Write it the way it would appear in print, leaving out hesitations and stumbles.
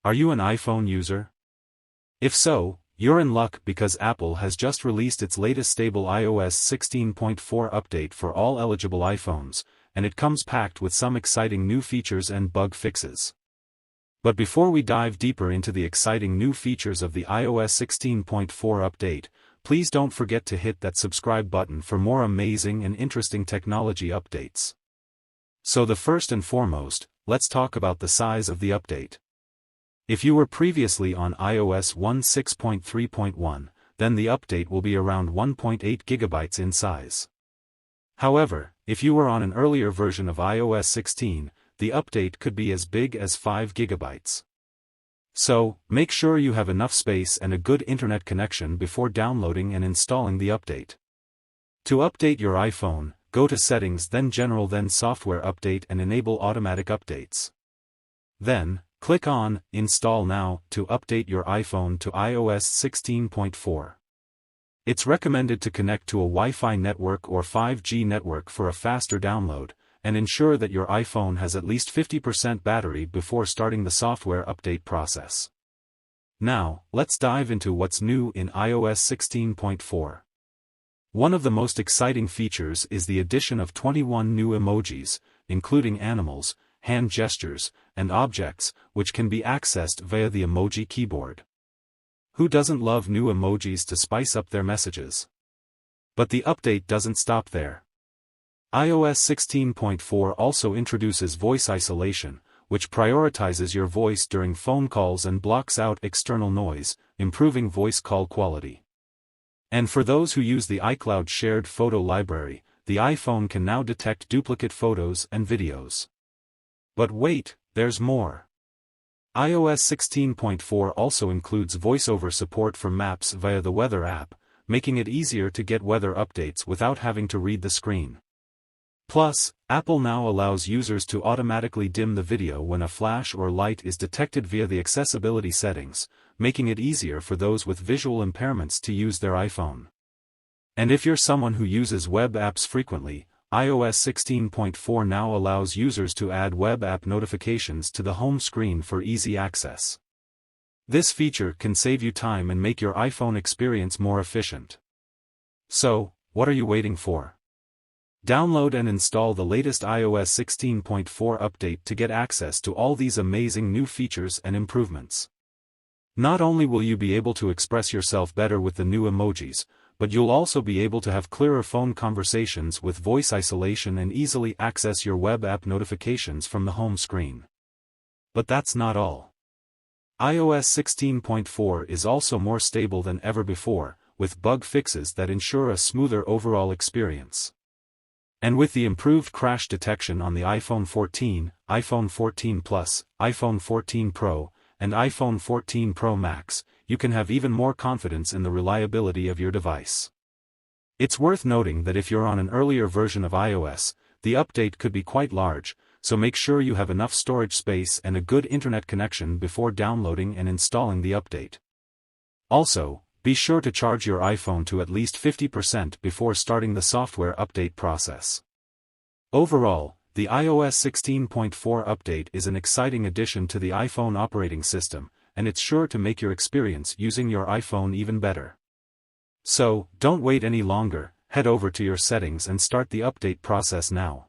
Are you an iPhone user? If so, you're in luck because Apple has just released its latest stable iOS 16.4 update for all eligible iPhones, and it comes packed with some exciting new features and bug fixes. But before we dive deeper into the exciting new features of the iOS 16.4 update, please don't forget to hit that subscribe button for more amazing and interesting technology updates. So first and foremost, let's talk about the size of the update. If you were previously on iOS 16.3.1, then the update will be around 1.8 GB in size. However, if you were on an earlier version of iOS 16, the update could be as big as 5 GB. So, make sure you have enough space and a good internet connection before downloading and installing the update. To update your iPhone, go to Settings, then General, then Software Update, and enable automatic updates. Then, click on Install Now to update your iPhone to iOS 16.4. It's recommended to connect to a Wi-Fi network or 5G network for a faster download, and ensure that your iPhone has at least 50% battery before starting the software update process. Now, let's dive into what's new in iOS 16.4. One of the most exciting features is the addition of 21 new emojis, including animals, hand gestures, and objects, which can be accessed via the emoji keyboard. Who doesn't love new emojis to spice up their messages? But the update doesn't stop there. iOS 16.4 also introduces voice isolation, which prioritizes your voice during phone calls and blocks out external noise, improving voice call quality. And for those who use the iCloud shared photo library, the iPhone can now detect duplicate photos and videos. But wait, there's more. iOS 16.4 also includes voiceover support for maps via the Weather app, making it easier to get weather updates without having to read the screen. Plus, Apple now allows users to automatically dim the video when a flash or light is detected via the accessibility settings, making it easier for those with visual impairments to use their iPhone. And if you're someone who uses web apps frequently, iOS 16.4 now allows users to add web app notifications to the home screen for easy access. This feature can save you time and make your iPhone experience more efficient. So, what are you waiting for? Download and install the latest iOS 16.4 update to get access to all these amazing new features and improvements. Not only will you be able to express yourself better with the new emojis, but you'll also be able to have clearer phone conversations with voice isolation and easily access your web app notifications from the home screen. But that's not all. iOS 16.4 is also more stable than ever before, with bug fixes that ensure a smoother overall experience. And with the improved crash detection on the iPhone 14, iPhone 14 Plus, iPhone 14 Pro, and iPhone 14 Pro Max, you can have even more confidence in the reliability of your device. It's worth noting that if you're on an earlier version of iOS, the update could be quite large, so make sure you have enough storage space and a good internet connection before downloading and installing the update. Also, be sure to charge your iPhone to at least 50% before starting the software update process. Overall, the iOS 16.4 update is an exciting addition to the iPhone operating system, and it's sure to make your experience using your iPhone even better. So, don't wait any longer, head over to your settings and start the update process now.